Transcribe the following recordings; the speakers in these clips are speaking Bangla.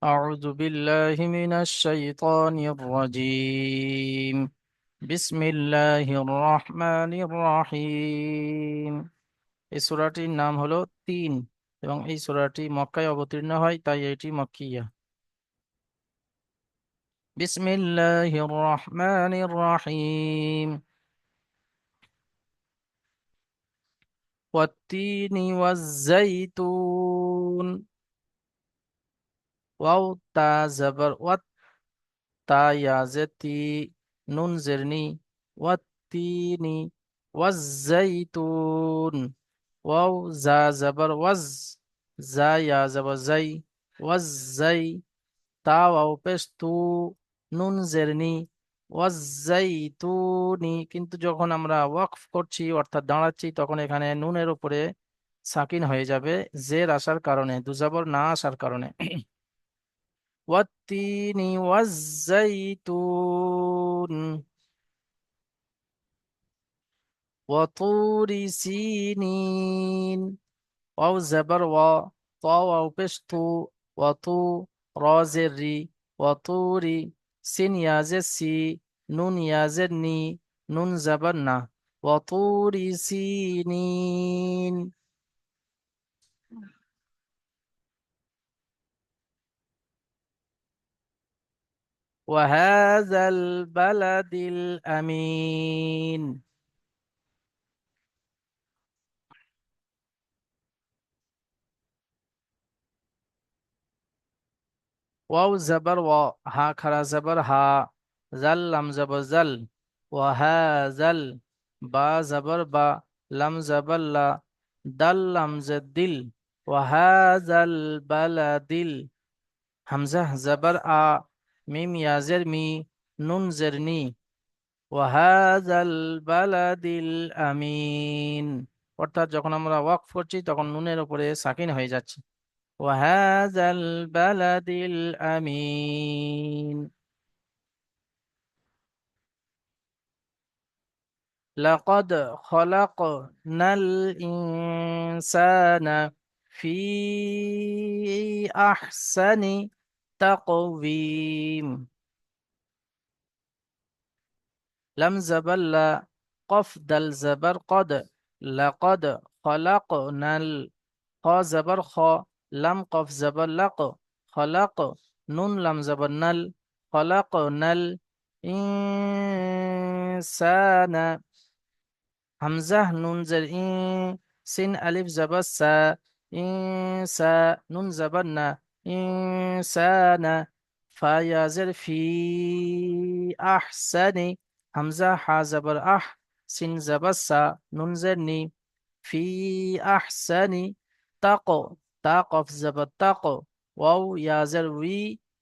أعوذ بالله من الشيطان الرجيم بسم الله الرحمن الرحيم। এই সূরাটির নাম হলো তিন এবং এই সূরাটি মক্কায় অবতীর্ণ হয়, তাই এটি মক্কিয়া। বিসমিল্লাহির রহমানির রহিম। ওয়াত-তিনি ওয়াজ-যাইতুন। ওয়াও তা জবর ওয়াত, তা ইয়া জেতি, নুন জেরনি, ওয়াত-তিনি ওয়াজ-যাইতুন। ওয়াও জা জবর ওয়াজ, জা ইয়া জবর জাই, ওয়াজ জাই, তা ওয়াও পেশ তু, নুন জেরনি, ওয়াজ জাইতুনি। কিন্তু যখন আমরা ওয়াকফ করছি অর্থাৎ দাঁড়াচ্ছি তখন এখানে নুনের উপরে সাকিন হয়ে যাবে, জের আসার কারণে, দুজাবর না আসার কারণে। ওয়াত্তিনি ওয়াজ জাইতুন ওয়াতুরি সিনিন। ওয়াও জবর ওয়া, তা ওয়াও পেশ তু, ওয়াতু, র জের রি, ওয়াতুরি, সিন ইয়াজের সি, নুন ইয়াজের নি, নুন জবর না, ওয়াতুরি সিনিন। ওয়াহাযাল বালাদিল আমিন। ওয়াও জবর ওয়া, হা খারা জবর হা, জাল লাম জবর জাল, ওয়াহাযাল, বা জবর বা, লাম জবর লা, দাল লাম জের দিল, ওয়াহাযাল বালাদিল। হামজা জবর আ, মিম ইয়াজের মি, নুন জের নি, ওয়াহাযাল বালাদিল আমিন। অর্থাৎ যখন আমরা ওয়াকফ করছি তখন নুনের উপরে সাকিন হয়ে যাচ্ছে। ওয়াহাযাল বালাদিল আমিন। লাকাদ খলাকনাল ইনসানা ফি আহসানি তাকওয়িম। লাম জবর লা, কফ দাল জবর কদ, লাকাদ খলাকনাল, খ জবর খ, লাম কফ জবর লাক, খলাক, নুন লাম জবর নাল, খলাকনাল ইনসানা। হামজা নুন জের ই, সিন আলিফ জবর সা, ইনসা, নুন জবর না, ইনসানা, ফা ইয়া জের ফি, আহসানি, হামজা হা জবর আহ, সিন জবর সা, নুন জের নি, ফি আহসানি, তাক, তা কফ জবর তাক, ওয়াও ইয়া জের উই,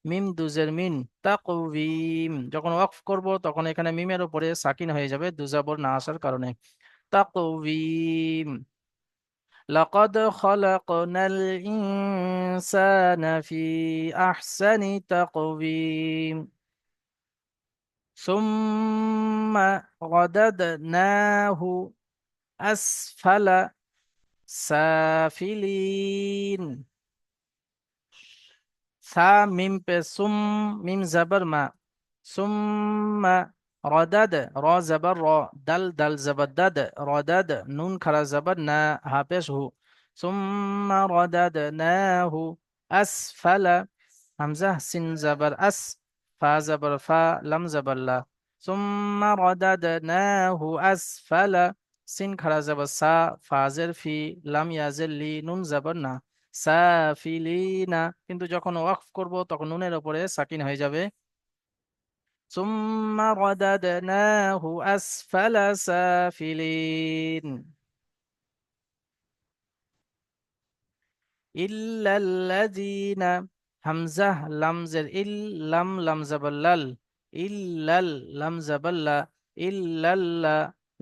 মিম দুজের মিন, তাকওয়িম। যখন ওয়াকফ করব তখন এখানে মিমের উপরে সাকিন হয়ে যাবে দুজাবর না আসার কারণে। تقويم. لقد خلقنا الإنسان في أحسن تقويم. ثم رددناه أسفل سافلين. সা মিম পে সুম, মিম জবর মা, সুম্মা রদাদ, র জবর র, দাল দাল জবর দাদ, রদাদ, নুন খারা জবর না, হা পেশ হু, সুম্মা রদাদ নাহু আসফালা, হামজা সিন জবর আস, ফা জবর ফা, লাম জবর লা, সুম্মা রদাদ নাহু আসফালা, সিন খারা জবর সা, ফা জের ফি, লাম ইয়াজের লি, নুন জবর না, সাফিলিনা। কিন্তু যখন ওয়াকফ করব তখন নুনের উপরে সাকিন হয়ে যাবে। সুম্মা রাদাদনাহু আসফালা সাফিলিন। ইল্লাল্লাযীনা, হামজা লাম জের ইল, লাম লাম জাবাল্লাল, ইল্লাল, লাম জাবাল্লা, ইল্লাল্লা,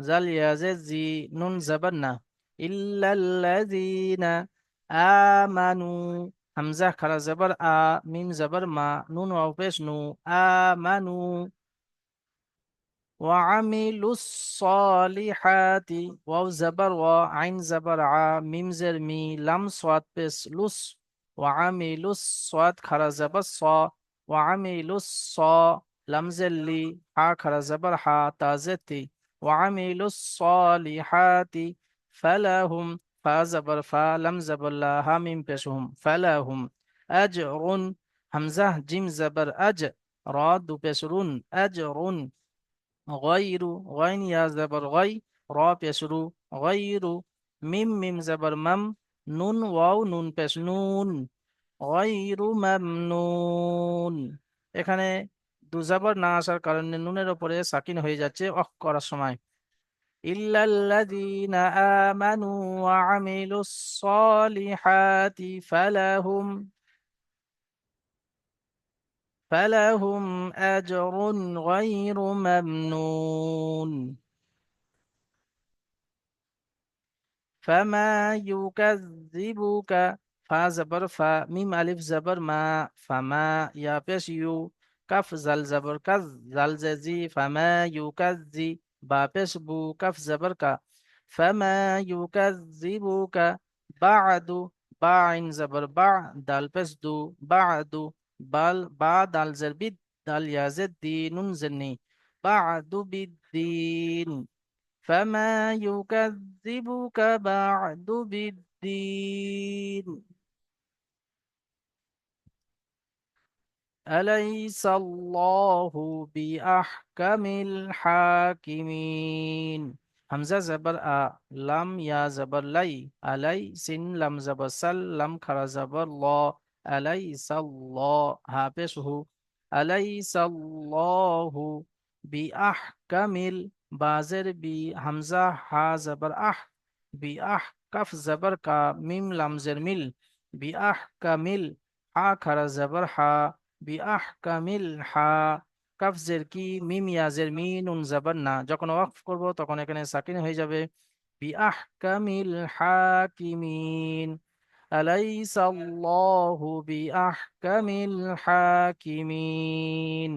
জাল ইয়াজের জি, নুন জাবান্না, ইল্লাল্লাযীনা আমানু, হামজা খারা জবর আ, মিম জবর মা, নুন ওয়াও পেশ নু, আমানু, وعملوا الصالحات، واو زبر و، عين زبر ع، ميم زر مي، لم صاد بس لس، ওয়ামিলুস সাদ খারা যাবার স, ওয়ামিলুস স, লামজেল্লি, হা খারা যাবার হা, তাজেতি, ওয়ামিলুস সলিহাতি, ফালাহুম, ফা যাবার ফা, লাম যাবার লা, হা মিম পেশ হুম, ফালাহুম, আজরুন, হামজা জিম যাবার আজ, রা দু পেশ রুন, আজরুন, গায়রু, গাইন ইয়া যাবার গাই, রা পেশ রু, গায়রু, মিম মিম যাবার মাম, নুন ওয়াও নুন পেশ নুন, গায়রু মামনুন। এখানে দু জাবর না আসার কারণে নুনের উপরে সাকিন হয়ে যাচ্ছে অফ করার সময়। ইল্লাল্লাযীনা আমানু ওয়া আমিলুস সলিহাতি ফালাহুম আজরুন গায়রু মামনুন। ফামা ইউকাযযিবুকা, ফা জবর ফা, মিম আলিফ জবর মা, ফামা, ইয়া পেশ ইউ, কাফ জাল জবর কাজ, জাল জেজি, ফামা ইউকাযজি, বা পেশ বু, কাফ জবর কা, ফামা ইউকাযযিবুকা বা'দু, বা আইন জবর বা, দাল পেশ দু, বা'দু, বাল বা দাল জের বিদ, দাল ইয়া জেদ দি, নুন জেরনি, বা'দু বিদ্দিন। فما يكذبك بعد بالدين أليس الله بأحكم الحاكمين. همزة زبر لم يا زبر لي، ألي سين لم زبر سل، لم خرا زبر الله، أليس الله هابشه، أليس الله بأحكم بازر بي، همزة ها زبر بأح، كف زبر كا، ميم لم زر مل، بأحكمل، ها خرا زبر ها، বিআহকামিল হা, কাফ জের কি, মিম ইয়া জের মি, নুন যাবার না, যখন ওয়াকফ করব তখন এখানে সাকিন হয়ে যাবে। বিআহকামিল হাকিমিন, আলাইসাল্লাহু বিআহকামিল হাকিমিন।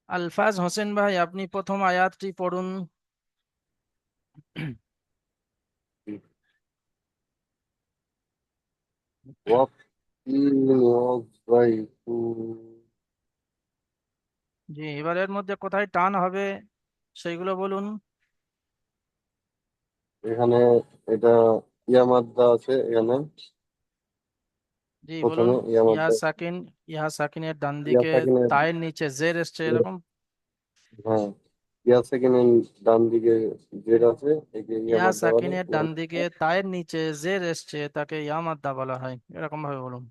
আলফাজ হোসেন ভাই, আপনি প্রথম আয়াতটি পড়ুন। والتين والزيتون। জি, এবার এর মধ্যে কোথায় টান হবে সেইগুলো বলুন। এখানে এটা ইয়া মাদ্দা আছে এখানে। জি বলুন। প্রথমে ইয়া ইয়া মাদ্দা, সাকিন, ইয়া সাকিনের ডান ইয়া দিকে সাকিনের, তায়ের নিচে জের এসছে এরকম। হ্যাঁ, ইয়া সাকিনের ডান দিকে জেড আছে, একে ইয়া ইয়া মাদ্দা বলে। সাকিনের ডান দিকে তায়ের নিচে জের এসছে তাকে ইয়া মাদ্দা বলা হয়, এরকম ভাবে বলুন।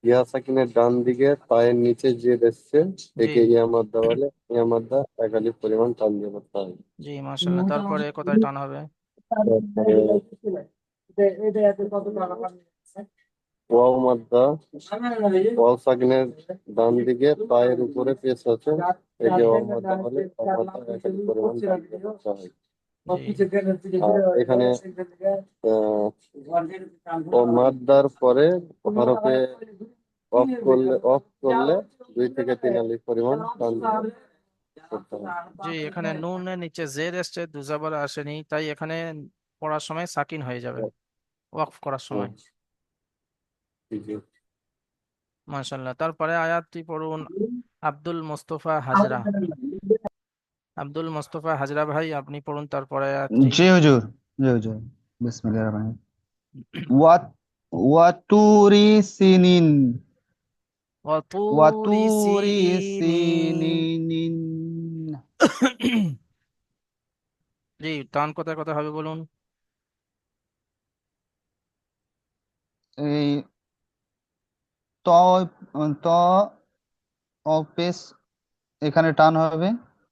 ইয়া সাকিনের ডান দিকে তায়ের নিচে জেড এসছে, জি। একে ইয়া মাদ্দা বলে। ইয়া মাদ্দা এক আলিফ পরিমাণ টান দিয়ে পড়তে হয়। জি মাশাআল্লাহ, তারপরে কোথায় টান হবে? ওয়াও মাদ্দা, ওয়াও সাকিনের ডান দিকে তায়ের উপরে পেশ আছে, একে জি। ওয়াও মাদ্দা বলে। ওয়াও মাদ্দা এক আলিফ পরিমাণ টান দিয়ে পড়তে হয়। জি। আর এখানে ও মাদ্দার পরে হরফে অফ করলে 2 থেকে 3 আলিফ পরিমাণ টান দিয়ে পড়তে হয়। জি, এখানে নুনের নিচে জের এসছে, দুজাবার আসেনি, তাই এখানে পড়ার সময় সাকিন হয়ে যাবে ওয়াকফ করার হুম, সময়। জি জি। মাশাআল্লাহ, তারপরে আয়াতটি পড়ুন। আব্দুল মোস্তফা হাজরা, আব্দুল মোস্তফা হাজরা ভাই, আপনি পড়ুন তারপরে আয়াতটি। জি হুজুর, জি হুজুর। বিসমিল্লাহির রহমানির রহিম। ওয়াত ওয়াতুরি সিনিন, ওয়াতুরি ওয়াতুরি সিনিন। সিনিন। জি, টান কোথায় কোথায় হবে বলুন। এই ত, ত অপেস, এখানে টান হবে,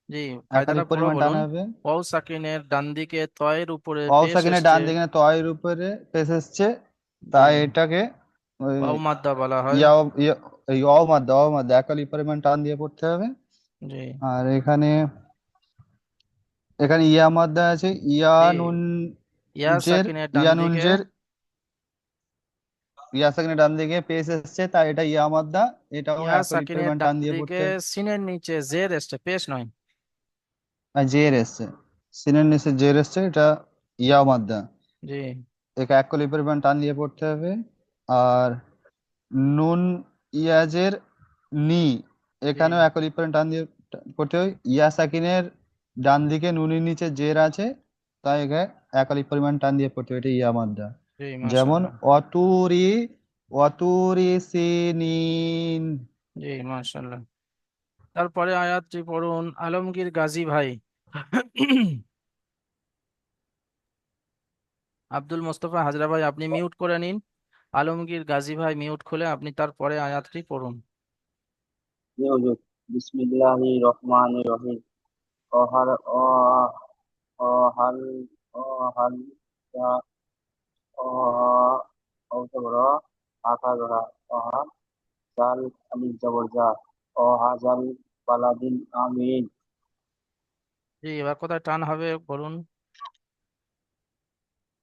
জি, এক কায়দাটা আলিফ পুরো পরিমাণ টান বলুন। হবে। ওয়াও সাকিনের ডান দিকে তয়ের উপরে ওয়াও পেশ সাকিনের এসছে, ডান দিকে তয়ের উপরে পেশ এসছে, জি, তাই এটাকে ওই ওয়াও মাদ্দা বলা হয়। ইয়াও ওয়াও মাদ্দা, ওয়াও মাদ্দা এক আলিফ পরিমাণ টান দিয়ে পড়তে হবে। জি। আর এখানে এখানে ইয়া মাদ্দা আছে, ইয়া জি, নুন ইয়া জের, সাকিনের ডান ইয়া নুন দিকে, জের, ইয়া সেকেন্ডে ডান দিকে পেশ এসছে, তাই এটা ইয়া মাদ্দা, এটাও ইয়া এক আলিফ সাকিনের পরিমাণ ডান টান দিয়ে দিকে পড়তে হবে। সিনের নিচে জের এসছে, পেশ নয়। আর জের এসছে, সিনের নিচে জের এসছে, এটা ইয়া মাদ্দা, জি একে এক কলি পরিমাণ টান দিয়ে পড়তে হবে। আর নুন ইয়াজের নি, জি এখানেও এক কলি পরিমাণ টান দিয়ে পড়তে হবে। ইয়া সাকিনের ডান দিকে নুনের নিচে জের আছে, তাই একে এক কলি পরিমাণ টান দিয়ে পড়তে হবে, এটা ইয়া মাদ্দা। জি যেমন মাশাল্লাহ। অতুরি, অতুরি সিনিন। জি মাশাল্লাহ। তারপরে আয়াতটি পড়ুন আলমগীর গাজী ভাই। আব্দুল মোস্তফা হাজরা ভাই আপনি মিউট করে নিন। আলমগীর গাজী ভাই মিউট খুলে আপনি তারপরে আয়াতটি পড়ুন। জি হুজুর। বিসমিল্লাহির রহমানির রহিম। অহার অ অহাল অহাল ইয়া অ অজবর আকাররা অহা জাল আলিফ জবর জা অহাজাল বালাদিন আমিন। জি এবার কোথায় টান হবে বলুন।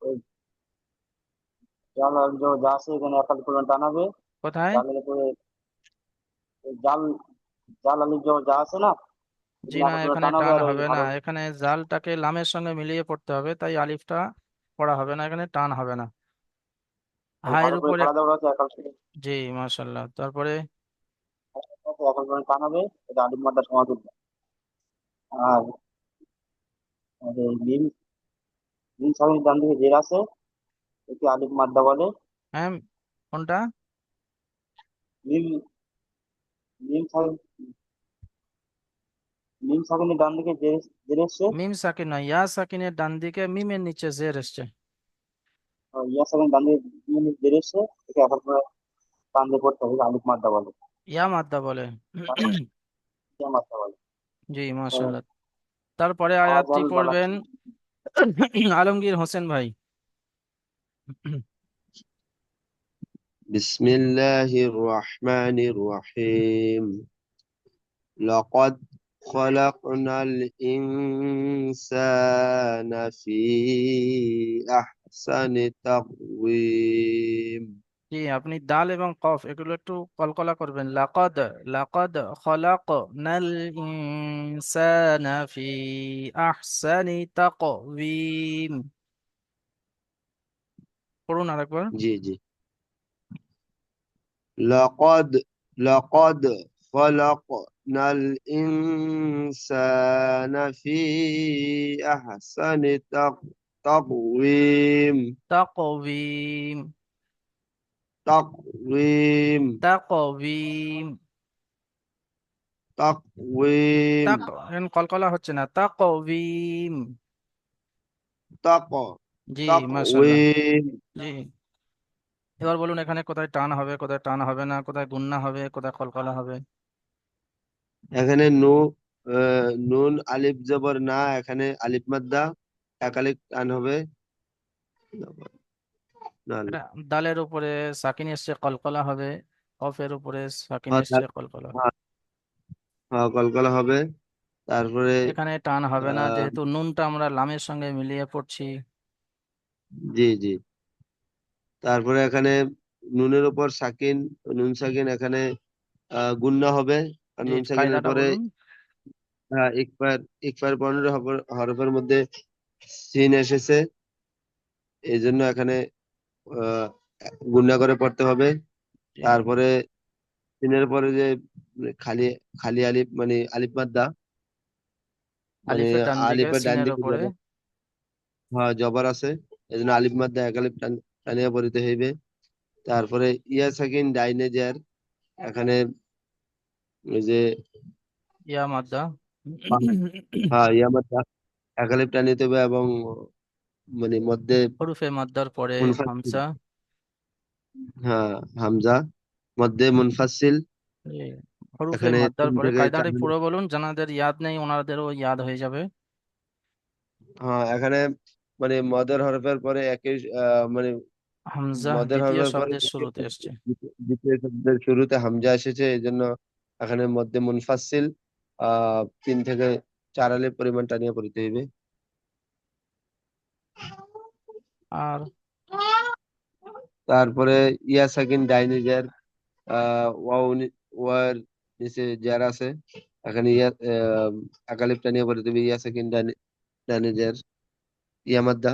ওই জাল আলিফ জবর যা আছে এখানে একাল করে টানাবে। কোথায়? জালের উপরে ওই জাল জাল আলিফ জবর যা আছে না, জি এখানে না একাল করে এখানে টানাবে টান আর ওই হবে না, হরফ এখানে জালটাকে লামের সঙ্গে মিলিয়ে পড়তে হবে, তাই আলিফটা পড়া হবে না, এখানে টান হবে না। ওই হায়ের হরফের উপরে। খাড়া দেওয়া আছে একাল করে জি মাশাল্লাহ। তারপরে একাল করে টানাবে, এটা আলিফ মাদ্দার সমাতুল্য। আর আর এই মিম মিম সামনের ডান দিকে জের আছে, একে আলিফ মাদ্দা বলে। হ্যাঁ কোনটা? মিম মিম সাকিন মিম সাকিনের ডান দিকে জের জের এসছে। মিম সাকিন নয়, ইয়া সাকিনের ডান দিকে মিমের নিচে জের এসছে। ইয়া সাকিন ডান দিকে মিম জের এসছে, একে এখন করে টান দিয়ে পড়তে হবে, আলিফ মাদ্দা বলে। ইয়া মাদ্দা বলে। ইয়া মাদ্দা বলে। জি আহ, মাশাল্লাহ। তারপরে আয়াতটি আজাল বালা। পড়বেন আলমগীর হোসেন ভাই। بسم الله الرحمن الرحيم. لقد خلقنا الإنسان في أحسن تقويم. জি আপনি দাল এবং কফ এগুলো একটু কলকলা করবেন। লাকাদ, লাকাদ খলাকনাল ইনসানা ফি আহসানি তাকওয়িম। পড়ুন আরেকবার। জি জি। لقد لقد خلقنا الإنسان في أحسن تقويم. তাকওয়িম, تقويم. তাকওয়িম। تقويم. তাক এখন কলকলা হচ্ছে না, তাকওয়িম। تق জি মাশাল্লাহ। تقويم. জি এবার বলুন এখানে কোথায় টান হবে, কোথায় টান হবে না, কোথায় গুন্না হবে, কোথায় কলকলা হবে। এখানে নুন আলিফ জবর না, এখানে আলিফ মাদ্দা, এক আলিফ টান হবে। নাল। এটা দালের উপরে সাকিন এসছে কলকলা হবে, কফের উপরে সাকিন হ্যাঁ, এসছে কলকলা হবে। হ্যাঁ, হ্যাঁ, কলকলা হবে। তারপরে এখানে টান হবে না আহ যেহেতু নুনটা আমরা লামের সঙ্গে মিলিয়ে পড়ছি। জি জি। তারপরে এখানে নুনের উপর সাকিন, নুন সাকিন এখানে গুণনা হবে। আর জি নুন সাকিনের কায়দাটা পরে বলুন। ইকফার পনেরো হরফের মধ্যে সিন এসেছে, এই জন্য এখানে আহ গুণনা করে পড়তে হবে। জি তারপরে সিনের পরে যে খালি খালি আলিফ মানে আলিফ মাদ্দা, মানে আলিফের ডান দিকে আলিফের ডান সিনের দিকে উপরে। জবর, হ্যাঁ জবর আছে, এই জন্য আলিফ মাদ্দা এক আলিফ টানিয়া পড়িতে হইবে। তারপরে ইয়া সাকিন ডাইনে যার, এখানে ওই যে ইয়া মাদ্দা। হ্যাঁ ইয়া মাদ্দা এক আলিফ টানিতে হবে, এবং মানে মধ্যে হরুফে মাদ্দার পরে মুনফাসিল, হামসা। হ্যাঁ হামজা মধ্যে মুনফাসিল, জি, হরুফে এখানে মাদ্দার তিন পরে থেকে চার কায়দাটি আলিফ। পুরো বলুন, যাদের ইয়াদ নেই ওনাদেরও ইয়াদ হয়ে যাবে। হ্যাঁ এখানে মানে মদের হরফের পরে একই মানে হামজা মদের দ্বিতীয় হরফের পরে শব্দের শুরুতে এসছে। দ্বিতীয় শব্দের শুরুতে হামজা এসেছে, এই জন্য এখানে মধ্যে মুনফাসিল 3 থেকে 4 আলিফ পরিমাণ টানিয়া পড়িতে হইবে। আর তারপরে ইয়া সাকিন ডাইনে যার, ওয়াও ওয়ার নিচে জার আছে, এখানে একালিপ টানিয়ে পড়িতে হবে, ইয়া সাকিন ডানে জের, ইয়া মাদ্দা।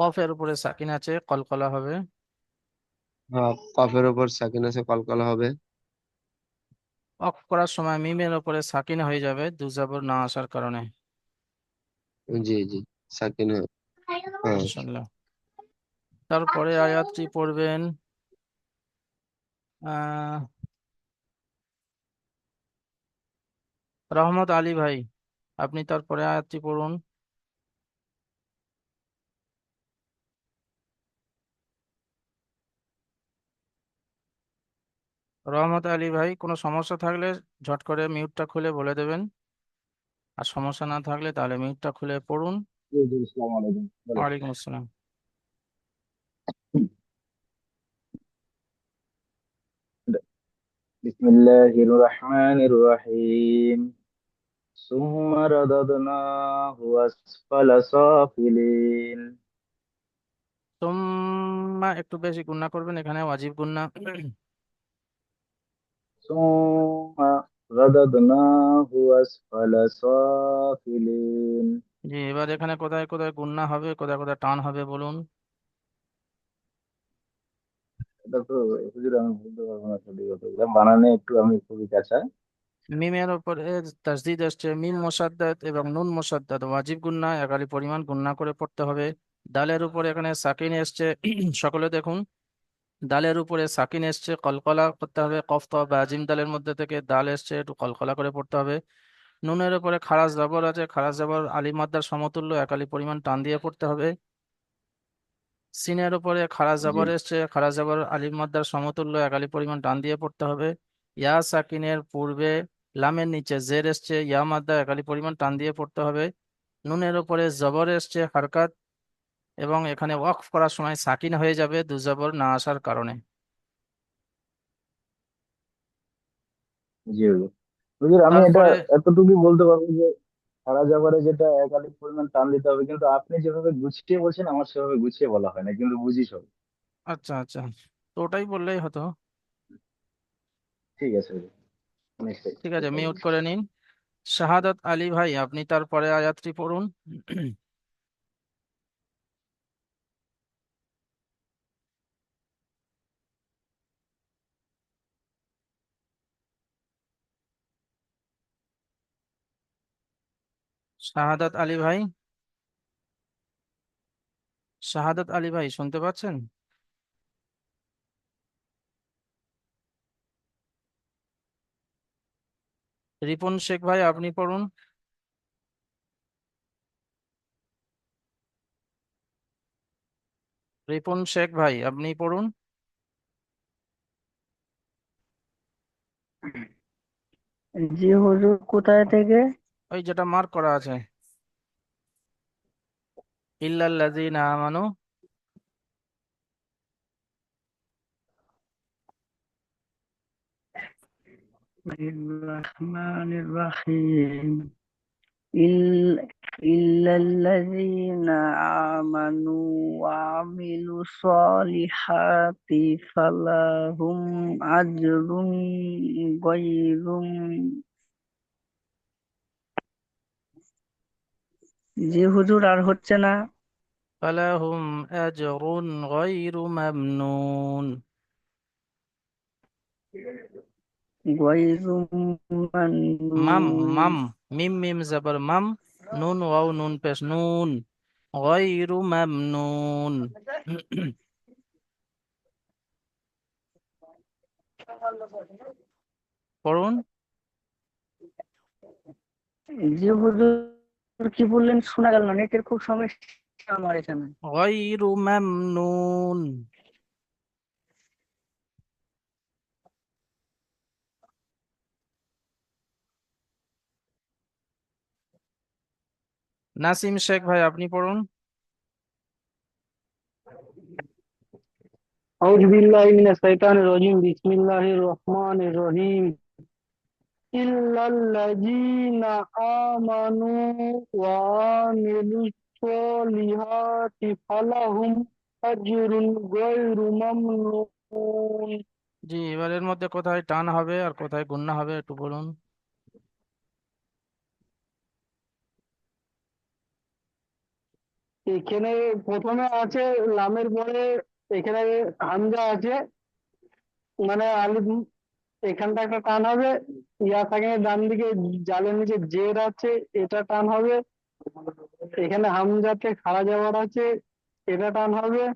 কফের উপরে সাকিন আছে, কলকলা হবে। হ্যাঁ, কফের ওপর সাকিন আছে, কলকলা হবে। অফ করার সময় মিমের উপরে সাকিন হয়ে যাবে দু জবর না আসার কারণে। জি জি, সাকিন হয়। হ্যাঁ। মাশাআল্লাহ। তারপরে আয়াতটি পড়বেন আহ রহমত আলী ভাই, আপনি তারপরে আয়াতটি পড়ুন। রহমত আলী ভাই, কোনো সমস্যা থাকলে ঝট করে মিউটটা খুলে বলে দেবেন, আর সমস্যা না থাকলে তাহলে মিউটটা খুলে পড়ুন। জি জি, আসসালামু আলাইকুম, বলেন। ওয়ালাইকুম আসসালাম। বিসমিল্লাহির রহমানির রহিম। সুম্মা রাদাদনাহু আসফালা সাফিলিন। তোমরা একটু বেশি গুণা করবেন, এখানে ওয়াজিব গুণা। সুম্মা রাদাদনাহু আসফালা সাফিলিন। জি, এবার এখানে কোথায় কোথায় গুণা হবে, কোথায় কোথায় টান হবে বলুন। এটা তো হুজুর আমি বলতে পারবো না সঠিক কথা, বানানে একটু আমি খুবই কাঁচা। মিমের উপরে তাসদিদ আসছে, মিম মোসাদ্দাদ এবং নুন মোসাদ্দাদ ওয়াজিব গুন্না, একালি পরিমাণ গুন্না করে পড়তে হবে। দালের উপরে এখানে সাকিন এসছে, সকলে দেখুন, দালের উপরে সাকিন এসছে, কলকলা করতে হবে। কফ তো বা আজিম দালের মধ্যে থেকে দাল এসছে, একটু কলকলা করে পড়তে হবে। নুনের উপরে খারাজ জবর আছে, খারাজ জবর আলিফ মাদ্দার সমতুল্য, একালি পরিমাণ টান দিয়ে পড়তে হবে। সিনের উপরে খারাজ জি জবর এসছে, খারাজ জবর আলিফ মাদ্দার সমতুল্য, একালি পরিমাণ টান দিয়ে পড়তে হবে। ইয়া সাকিনের পূর্বে লামের নিচে জের এসছে, ইয়া মাদ্দা একালি পরিমাণ টান দিয়ে পড়তে হবে। নুনের উপরে জবর এসছে হারকাত, এবং এখানে ওয়াকফ করার সময় সাকিন হয়ে যাবে দু জবর না আসার কারণে। জি হুজুর। হুজুর আমি এটা তারপরে এতটুকুই বলতে পারবো যে সারা জাবারে যেটা একাধিক পরিমাণ টান দিতে হবে, কিন্তু আপনি যেভাবে গুছিয়ে বলছেন আমার সেভাবে গুছিয়ে বলা হয় না, কিন্তু বুঝি সব। আচ্ছা আচ্ছা, তো ওটাই বললেই হতো। ঠিক আছে হুজুর, নেক্সট ঠিক আছে, চেষ্টা মিউট করবো। করে নিন। শাহাদাত আলী ভাই, আপনি তারপরে আয়াতটি পড়ুন। শাহাদাত আলী ভাই, শাহাদাত আলী ভাই শুনতে পাচ্ছেন? রিপন শেখ ভাই, আপনি পড়ুন। রিপন শেখ ভাই, আপনি পড়ুন। জি হুজুর, কোথায় থেকে? ওই যেটা মার্ক করা আছে, ইল্লাল্লাযীনা আমানু। রহমানির রহিম। ইল ইল্লাল্লাযীনা আমানু ওয়া আমিলুস সলিহাতি ফালাহুম আজরুন গায়রুম। জি হুজুর, আর হচ্ছে না। ফালাহুম আজরুন গায়রু মামনুন। গায়রু মাম, মামনুন। মাম, মিম মিম জবর মাম, নুন ওয়াও নুন পেশ নুন, গায়রু মামনুন। পড়ুন। জি হুজুর, কি বললেন শোনা গেল না, নেটের খুব সমস্যা আমার এখানে। গায়রু মামনুন। নাসিম শেখ ভাই, আপনি পড়ুন। أعوذ بالله من الشيطان الرجيم بسم الله الرحمن الرحيم إلا الذين آمنوا وعملوا الصالحات فلهم أجر غير ممنون. জি, এবারের মধ্যে কোথায় টান হবে আর কোথায় গুণনা হবে একটু বলুন। এখানে প্রথমে আছে লামের পরে এখানে হামজা আছে, মানে আলিফ, এখানটা একটা টান হবে। ইয়া সাকিনের ডান দিকে জালের নিচে জের আছে, এটা টান হবে। এখানে হামজাতে খাড়া যাওয়ার আছে, এটা টান হবে।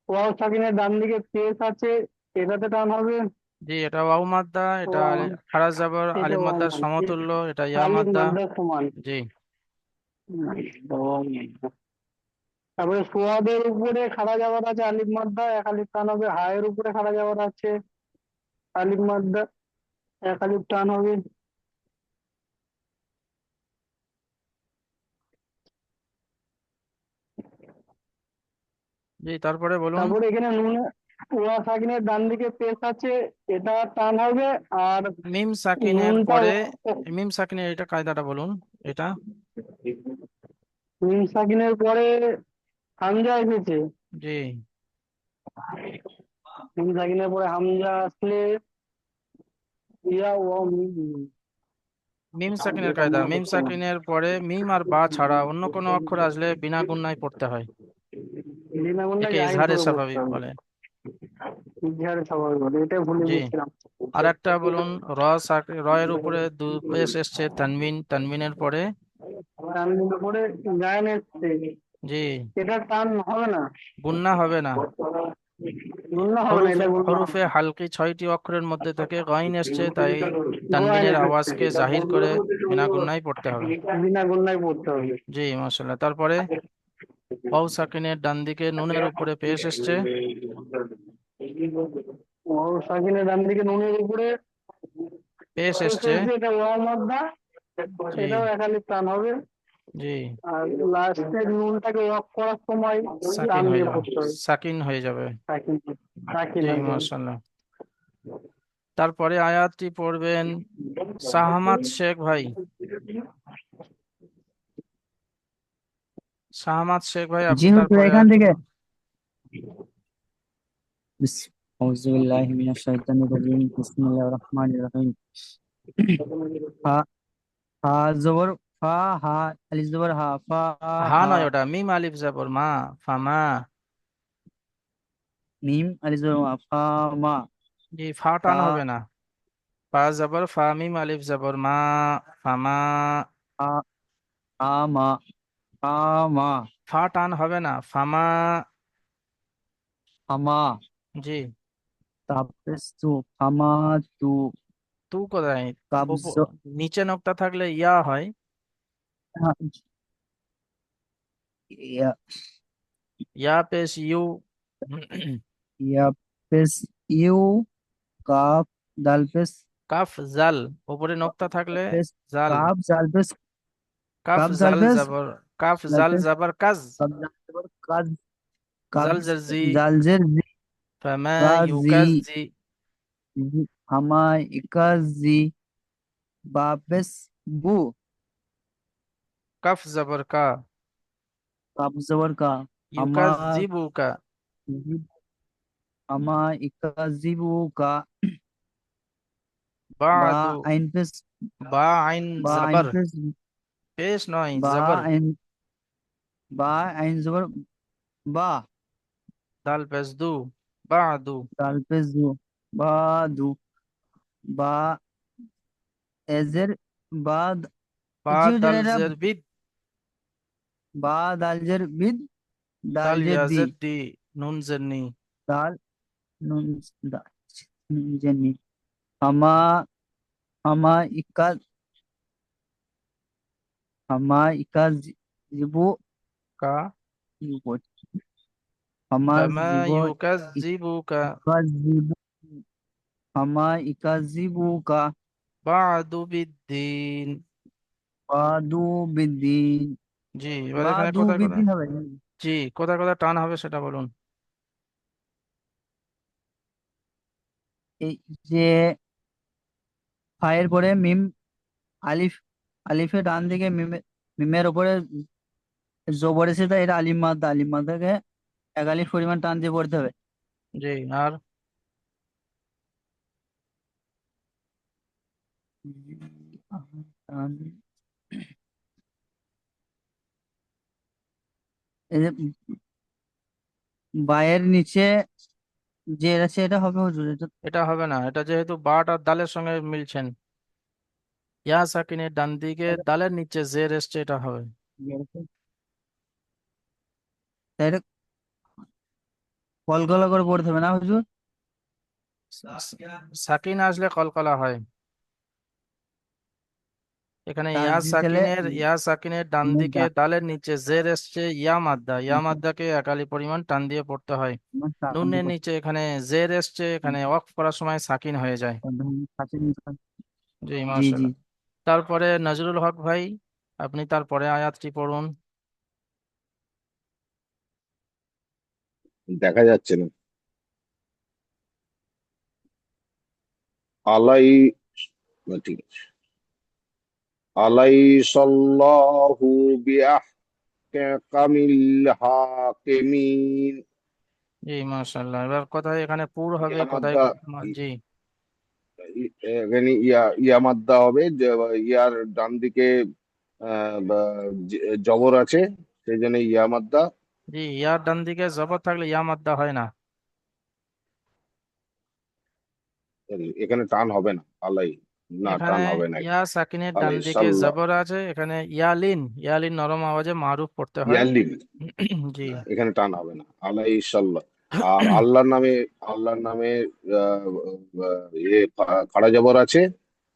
ওয়াও সাকিনের ডান দিকে পেশ আছে, এটাতে টান হবে। জি, এটা ওয়াও মাদ্দা, ও, এটা খাড়া জবর এটা আলিফ ওয়াও মাদ্দার মাদ্দা, সমতুল্য, এটা ইয়া আলিফ মাদ্দা। মাদ্দার সমান। জি। ওয়াও মাদ্দা। তারপরে সোয়াদের উপরে খাড়া যাওয়ার আছে আলিফ মাদ্দা, এক আলিফ টান হবে। হায়ের উপরে খাড়া যাওয়ার আছে আলিফ মাদ্দা, এক আলিফ টান হবে। জি, তারপরে বলুন। তারপরে এখানে নুনে ওয়া সাকিনের ডান দিকে পেশ আছে, এটা টান হবে। আর মিম সাকিনের নুনটা পরে, মিম সাকিনের এটা কায়দাটা বলুন। এটা মিম সাকিনের পরে হামজা এসেছে। জি, মিম সাকিনের পরে হামজা আসলে ইয়া ও মিম সাকিনের কায়দা, মিম সাকিনের পরে মিম আর বা ছাড়া অন্য কোনো অক্ষর আসলে বিনা গুণায় পড়তে হয়। বিনা গুণা একে জাহির ইজহারে করে পড়তে স্বাভাবিক হবে। বলে। ইজহারে স্বাভাবিক বলে, এটা ভুলে জি। গেছিলাম। আর একটা বলুন, র এর উপরে দু পেশ এসছে তানবিন, তানবিনের পরে তানবিনের পরে গায়ন এসছে, জি, এটা টান হবে না, গুন্না হবে না। গুণা হবে না, হরুফে এটা গুণা হবে হরুফে না। হালকি 6টি অক্ষরের মধ্যে থেকে গইন এসছে, তাই গোয়াইন তানবিনের এসেছে, আওয়াজকে জাহির করে বিনা গুন্নায় পড়তে হবে। বিনা গুণায় পড়তে হবে। জি, মাশাআল্লাহ। তারপরে ওয়াও সাকিনের ডান দিকে নুনের উপরে পেশ এসছে। ও সাকিনের ডান দিকে নুনের উপরে পেশ এসছে। এসেছে, এটা ওয়াও মাদ্দা, জি। এটাও এক আলিফ টান হবে। জি, আর লাস্টের নুনটাকে অফ করার সময় সাকিন টান হয়ে দিয়ে যাবে, পড়তে হবে। সাকিন হয়ে যাবে। সাকিন, সাকিন জি, হয়ে যাবে। মাশাআল্লাহ। তারপরে আয়াতটি পড়বেন শাহমাত শেখ ভাই। শাহমাত শেখ ভাই, জি আপনি হুজুর, তারপরে এখান আয়াতটি থেকে পড়ুন। আউযুবিল্লাহি মিনাশ শাইতানির রাজিম, বিসমিল্লাহির রহমানির রহিম। ফা ফা জবর ফা, হা আলিফ জবর হা, ফা হা হা। নয়, ওটা মিম আলিফ জবর মা, ফামা। মিম আলিফ জবর মা, ফা মা। জি, ফা টান তা হবে না। ফা জবর ফা, মিম আলিফ জবর মা, ফামা। আ আমা, আমা। ফা টান হবে না, ফামা। আমা। জি। তাপস্তু, আমা তু। তু কোথায়? কাবজ, ওপ- নিচে নোক্তা থাকলে ইয়া হয়। ইয়া, ইয়া পেশ ইউ। ইয়া পেস ইউ, কাফ দাল পেস, কাফ জাল, উপরে নোক্তা থাকলে পেস জাল। কাফ জাল পেস, কাফ কাফ জাল জাল পেস, জবর, কাফ জাল জাল পেস, জবর কাজ। কাফ জাল পেস, কাজ, কাফ জাল জারজি, জালজের জি, ফামা কাজি, ইউকাজি। হামা ইকাজি। বাপেস বু, কাফ জবর কা, কাপ জবর কা। হামা ইউকাজিবু কা। হামা ইকাজিবু কা। বা বাদু, আইন পেস, বা আইন বা আইন জবর, পেস, পেশ নয় বা জবর। আইন, বা আইন জবর বা। দাল পেশ দু, বাদু। দাল পেস দু, বা দু। বা এজের বাদ। বা জি হুজুর, দাল এটা জের বিদ, বা দালজের বিদ, দাল দালজের দি। ইয়াজের দি, নুন জের নি। দাল নুন, দা- নুন জের নি। হামা, হামা ইকা, হামা ইকা জিবু, কা, জিবু। হামা ফামা জিবু, ইউকাজিবু কা, ইকা জিবু, হামা ইকা জিবু কা। বাদু বিদ্দিন। বাদু বিদিন, জি, এবার এখানে বাদু কোথায় কোথায়, বিদিন হবে। জি, কোথায় কোথায় টান হবে সেটা বলুন। এই যে ফায়ের পরে মিম, আলিফ, আলিফের ডান দিকে মিমের উপরে জবর এসে, তাই এটা আলিম মাদ্দা, আলিম মাদ্দাকে এক আলিফ পরিমাণ টান দিয়ে পড়তে হবে। জি। আর টান, এই যে বায়ের নিচে জের আছে, এটা হবে হুজুর? এটা এটা হবে না, এটা যেহেতু বাট আর দালের সঙ্গে মিলছেন। ইয়া সাকিনের ডান দিকে দালের নিচে জের এসছে, এটা হবে। তাই এটা কলকলা করে পড়তে হবে না হুজুর? সাকিন আসলে কলকলা হয়। এখানে তাহলে ইয়া সাকিনের ডান আমার দিকে দালের নিচে জের এসছে, ইয়া মাদ্দা, ইয়া মাদ্দাকে একালি পরিমাণ টান দিয়ে পড়তে হয়। নুনের নিচে এখানে জের এসছে, এখানে ওয়াকফ করার সময় সাকিন হয়ে যায়। জি জি জি। মাশাআল্লাহ। তারপরে নজরুল হক ভাই, আপনি তারপরে আয়াতটি পড়ুন। দেখা যাচ্ছে না। আলাই, না, ঠিক আছে। আলাইসাল্লাহু বিআহকামিল হাকিমিন। জি মাশাআল্লাহ। এবার কোথায় এখানে পুর হবে, ইয়া কোথায় মাদ্দা, জি এখানে ইয়া ইয়া মাদ্দা হবে, ইয়ার ডান দিকে জবর আছে, সেই জন্য ইয়া মাদ্দা। জি, ইয়ার ডান দিকে জবর থাকলে ইয়া মাদ্দা হয় না। এখানে টান হবে না। আলাই, না, এখানে টান হবে না ইয়া এখানে। সাকিনের ডান দিকে আলাইসাল্লাহ, জবর আছে, এখানে ইয়ালিন, ইয়ালিন নরম আওয়াজে মারুফ পড়তে হয়। ইয়ালিম, জি এখানে টান হবে না। আলাইসাল্লাহ। আর আল্লাহর নামে আহ, খাড়া জবর আছে,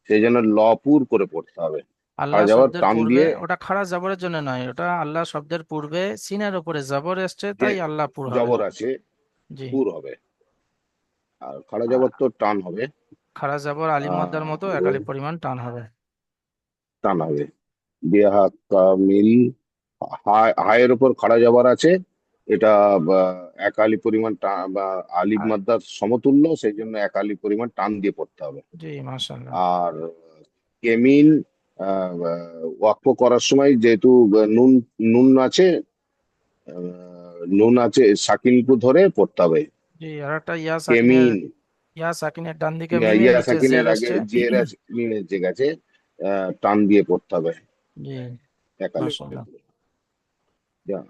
সেই জন্য লপুর করে পড়তে হবে। আল্লাহ খাড়া জবর শব্দের টান পূর্বে, দিয়ে, ওটা খাড়া জবরের জন্য নয়, ওটা আল্লাহ শব্দের পূর্বে সিনের উপরে জবর এসছে, যে তাই আল্লাহ পুর হবে। জবর আছে, জি। পুর হবে। আর খাড়া জবর আ- তো টান হবে। খাড়া জবর আলিফ মাদ্দার মতো একালি পরিমাণ টান হবে। টান হবে। বিহা কামিল, হায়ের উপর খাড়া জবর আছে, এটা বা, এক আলি পরিমাণ বা আলিফ আর মাদ্দার সমতুল্য, সেই জন্য এক আলি পরিমাণ টান দিয়ে পড়তে হবে। জি মাশাআল্লাহ। আর কেমিন, ওয়াক্ফ করার সময় যেহেতু নুন নুন আছে, নুন আছে, সাকিনকে ধরে পড়তে হবে। জি, আর একটা কেমিন, ইয়া সাকিনের ডান দিকে মিমের ইয়া নিচে জের সাকিনের আগে এসছে। জের আছে, মিনের যে গেছে, টান দিয়ে পড়তে হবে জি এক আলিফ মাশাআল্লাহ।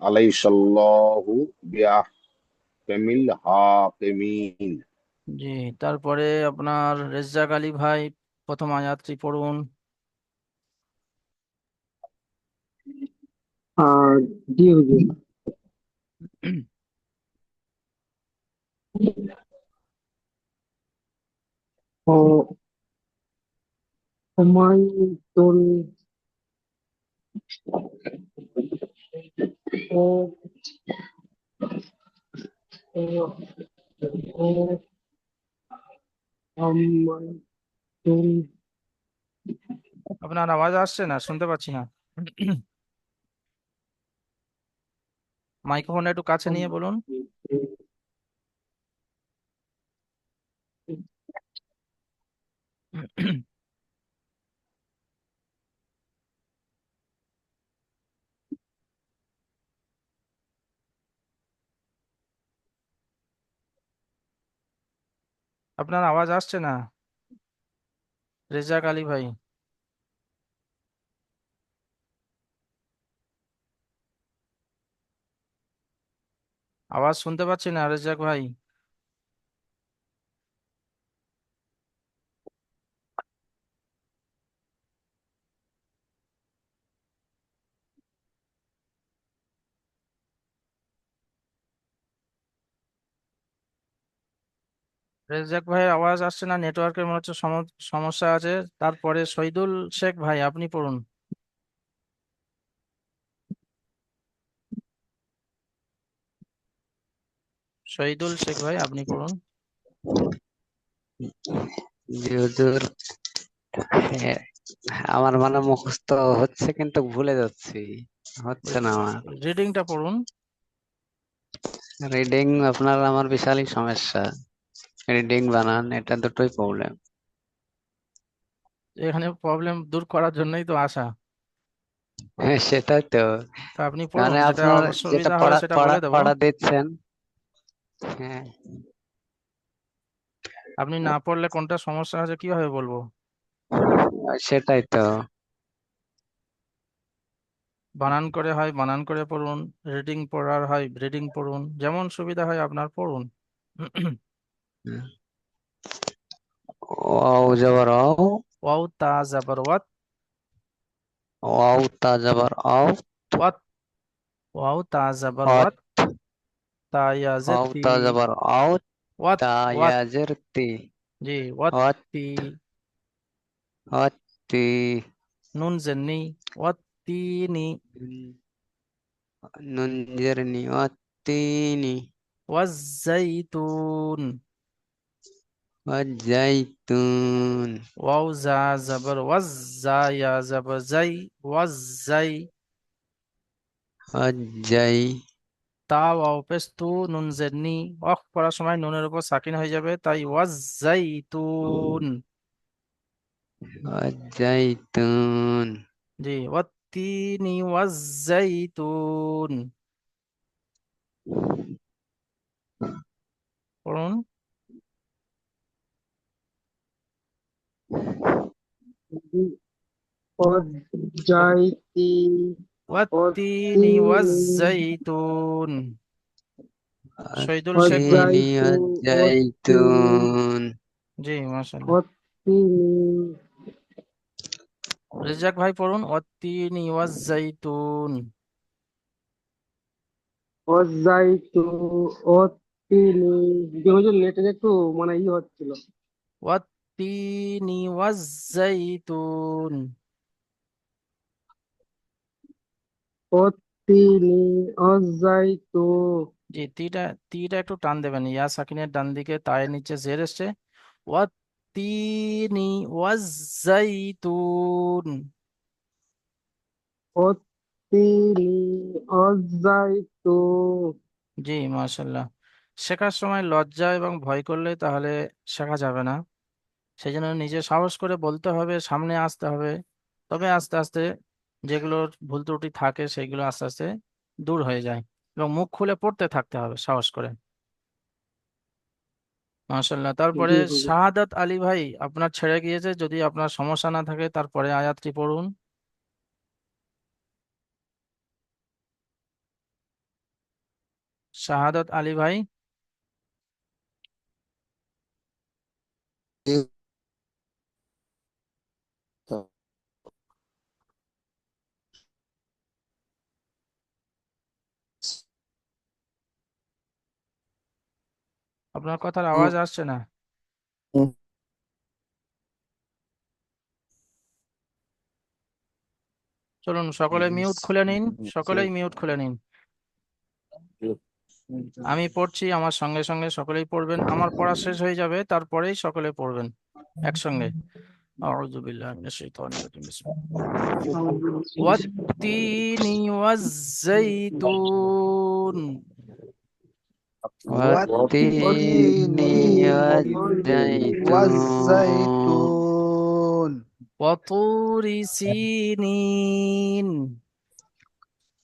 আলাইসাল্লাহু বিআহকামিল হাকিমিন। জি, তারপরে আপনার রেজ্জাক আলী ভাই প্রথম আয়াতটি পড়ুন। আর জি হুজুর। ও হুমায়ুন ও ও ও হুমায়ুন আপনার আওয়াজ আসছে না, শুনতে পাচ্ছি না। মাইক্রোফোনটা একটু কাছে নিয়ে বলুন। আপনার আওয়াজ আসছে না রেজ্জাক আলী ভাই। আওয়াজ শুনতে পাচ্ছি না রেজ্জাক ভাই। রেজ্জাক ভাইয়ের আওয়াজ আসছে না, নেটওয়ার্কের মনে হচ্ছে সমস্যা আছে। তারপরে শহীদুল শেখ ভাই, আপনি পড়ুন। শহীদুল শেখ ভাই, আপনি পড়ুন। জি হুজুর। হ্যাঁ, আমার মানে মুখস্থ হচ্ছে কিন্তু ভুলে যাচ্ছি, হচ্ছে না আমার। রিডিংটা পড়ুন। রিডিং আপনার আমার বিশালই সমস্যা, রিডিং বানান এটা দুটোই প্রবলেম। এখানে প্রবলেম দূর করার জন্যই তো আসা। হ্যাঁ সেটাই তো, তা আপনি পড়ুন, মানে যেটা আপনার যেটা অসুবিধা হবে পড়া সেটা পড়া বলে দেবো। পড়া দিচ্ছেন। হ্যাঁ আপনি না পড়লে কোনটা সমস্যা আছে কিভাবে বলবো? সেটাই তো। বানান করে হয় বানান করে পড়ুন, রিডিং পড়ার হয় রিডিং পড়ুন, যেমন সুবিধা হয় আপনার পড়ুন। ওয়াও জবর আও, ওয়াও তা জাবর ওয়াত, ওয়াও তা জবর আও, ওয়াত, ওয়াও তা জাবর অত, ওয়াত, তা ইয়া জের ওয়াও তি, তা জবর আও, ওয়াত, তা ওয়াত, ইয়া জের তি, জি ওয়াত অত, তি, অতি, নুন জের নি, ওয়াত তিনি, নুন জের নি, অতিনি, ওয়াজ জাইতুন, ওয়াজাইতুন, ওয়াও জা জাবর ওয়াজ, জা ইয়া জাবর জাই, ওয়াজ জাই, ওয়াজাই, তা ওয়াও পেশ তু, নুন জের নি, অফ পড়ার সময় নুনের উপর সাকিন হয়ে যাবে, তাই ওয়াজ জাইতুন, ওয়াজাইতুন, জি ওয়াত তিনি ওয়াজ জাইতুন, পড়ুন। والزيت والتين والتين والزيتون، শহীদুল শেখ ভাই, অতিনি, والزيت ওয়াজাইতুন, জি মাশাআল্লাহ। والتين রেজাক ভাই পড়ুন, ওয়াত্তিনি ওয়াজ্জাইতুন, والتين হুজুর নেটের একটু মানে হচ্ছিল। ওয়াত্তিনি ওয়াজ্জাইতুন, والتين والزيتون জি তিটা তিটা একটু টান দেবেন, ইয়া সাকিনের ডান দিকে তায়ের নিচে জের এসছে, ওয়াত্তিনি ওয়াজ্জাইতুন, والتين والزيتون জি মাশাআল্লাহ। শেখার সময় লজ্জা এবং ভয় করলে তাহলে শেখা যাবে না, সেই জন্য নিজে সাহস করে বলতে হবে, সামনে আসতে হবে, তবে আস্তে আস্তে যেগুলোর ভুল ত্রুটি থাকে সেগুলো আস্তে আস্তে দূর হয়ে যায়, এবং মুখ খুলে পড়তে থাকতে হবে সাহস করে। মাশাআল্লাহ। তারপরে জি হুজুর। শাহাদাত আলী ভাই আপনার ছেড়ে গিয়েছে, যদি আপনার সমস্যা না থাকে তারপরে আয়াতটি পড়ুন। শাহাদাত আলী ভাই, আপনার কথার আওয়াজ আসছে না। চলুন সকলে মিউট খুলে নিন, সকলেই মিউট খুলে নিন। আমি পড়ছি, আমার সঙ্গে সঙ্গে সকলেই পড়বেন, আমার পড়া শেষ হয়ে যাবে তারপরেই সকলে পড়বেন একসঙ্গে। আউযু বিল্লাহি মিনাশ শাইতানির রাজিম, বিসমিল্লাহ। ওয়াত্তিনি ওয়াজ্জাইতুন, والتين ওয়াতিনি, ওয়াজাইতুন, والزيتون ওয়াতুরি সিনিন,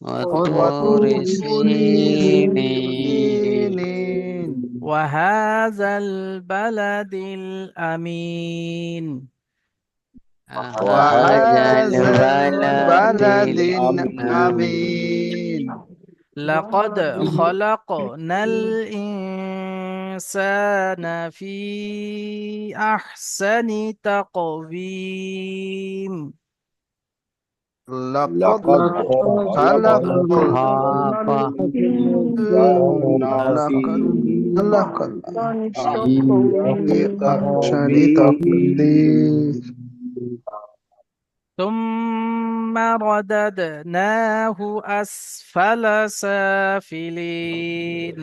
ওয়াতুরি সিনিন, سنين ওয়াহাযাল বালাদিল আমিন, হাযাল وهذا বালাদিল البلد আমিন, أمين লাকাদ খলাকনাল ইনসানা ফি আহসানি তাকওয়িম, لقد লাকাদ خلق খাপা, খালাকনা ফি لقد خلقنا في أحسن তাকওয়িম। تقدير ثم رددناه أسفل سافلين،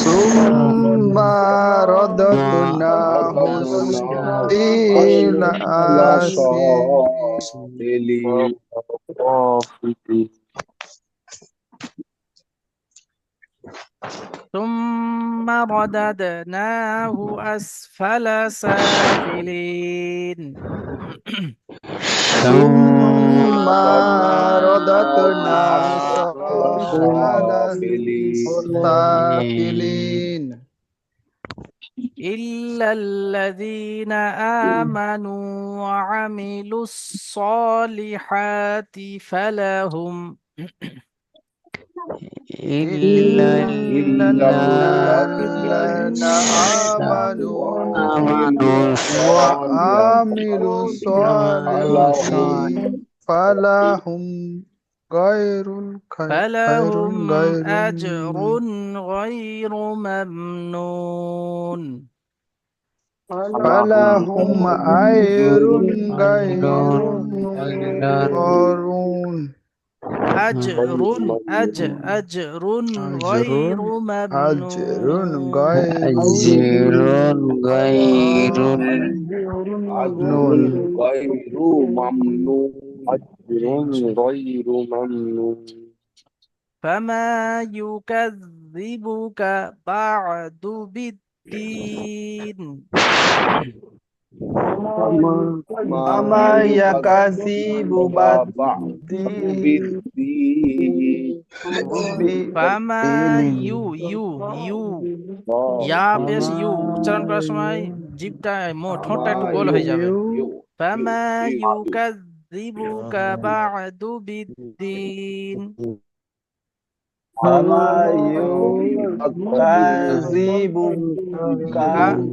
ثم رددناه إلى أسفل ثم رددناه أسفل سافلين، ثم رددنا أسفل সাফিলিন। سافلين إلا الذين آمنوا وعملوا الصالحات فلهم إلا إلا الذين الذين آمنوا آمنوا وعملوا الصالحات فلهم غير فلهم غير أجر غير ممنون فلهم أجر غير ممنون أجر أجر غير أجر ممنون غير أجر غير ممنون غير ممنون أجر غير ممنون فما يكذبك بعد بالدين وما يكذب بعد بالدين فما بالدين ইউ ইয়া পেশ ইউ উচ্চারণ করার সময় জিভটা ঠোঁটটা একটু গোল হয়ে যাবে ফামা ইউকাযযিবুকা বা'দু বিদ্দিন فما يكذبك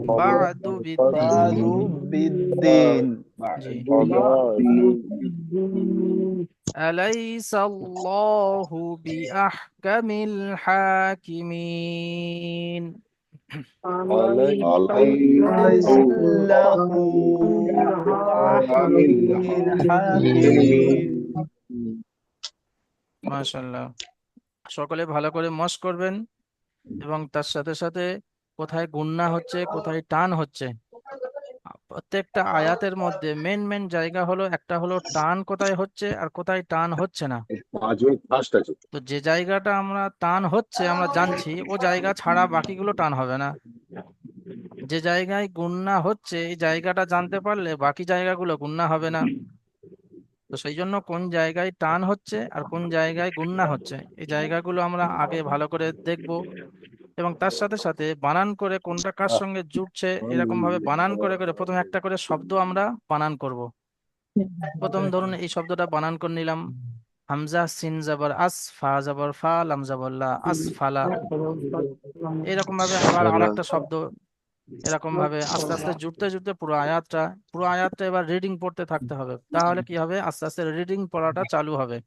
বা'দু বিদ্দিন بعد بالدين জি أليس الله بأحكم الحاكمين ليس له أحد الحاكمين মাশাআল্লাহ সকলে ভালো করে মশ করবেন এবং তার সাথে সাথে কোথায় গুন্না হচ্ছে কোথায় টান হচ্ছে প্রত্যেকটা আয়াতের মধ্যে মেন জায়গা হলো একটা হলো টান কোথায় হচ্ছে আর কোথায় টান হচ্ছে না 5 মিনিট ফাস্ট আছে তো যে জায়গাটা আমরা টান হচ্ছে আমরা জানছি ও জায়গা ছাড়া বাকিগুলো টান হবে না যে জায়গায় গুন্না হচ্ছে এই জায়গাটা জানতে পারলে বাকি জায়গাগুলো গুন্না হবে না তো সেই জন্য কোন জায়গায় টান হচ্ছে আর কোন জায়গায় গুন্না হচ্ছে এই জায়গাগুলো আমরা আগে ভালো করে দেখব এবং তার সাথে সাথে বানান করে কোনটা কার সঙ্গে জুড়ছে এরকম ভাবে বানান করে করে প্রথমে একটা করে শব্দ আমরা বানান করব প্রথম ধরুন এই শব্দটা বানান করে নিলাম হামজা সিন জবর আস ফা জবর ফা লাম জবর লা আসফালা এরকম ভাবে আবার আরেকটা শব্দ এরকম ভাবে আস্তে আস্তে জুড়তে জুড়তে পুরো আয়াতটা এবার রিডিং পড়তে থাকতে হবে তাহলে কি হবে আস্তে আস্তে রিডিং পড়াটা চালু হবে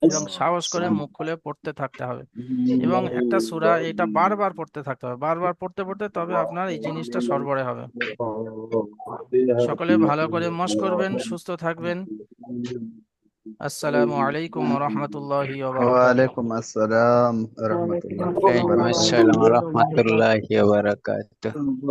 এবং সাহস করে মুখ খুলে পড়তে থাকতে হবে এবং একটা সূরা এটা বারবার পড়তে থাকতে হবে বারবার পড়তে পড়তে তবে আপনার এই জিনিসটা সরবরে হবে সকলে ভালো করে মশ করবেন সুস্থ থাকবেন আসসালামু আলাইকুম ওয়া রাহমাতুল্লাহি ওয়া বারাকাতুহু ওয়ালাইকুম আসসালাম ওয়া রাহমাতুল্লাহি ওয়া ওয়ালাইকুম বারাকাতুহু আসসালাম ওয়া রাহমাতুল্লাহি ওয়া বারাকাতুহু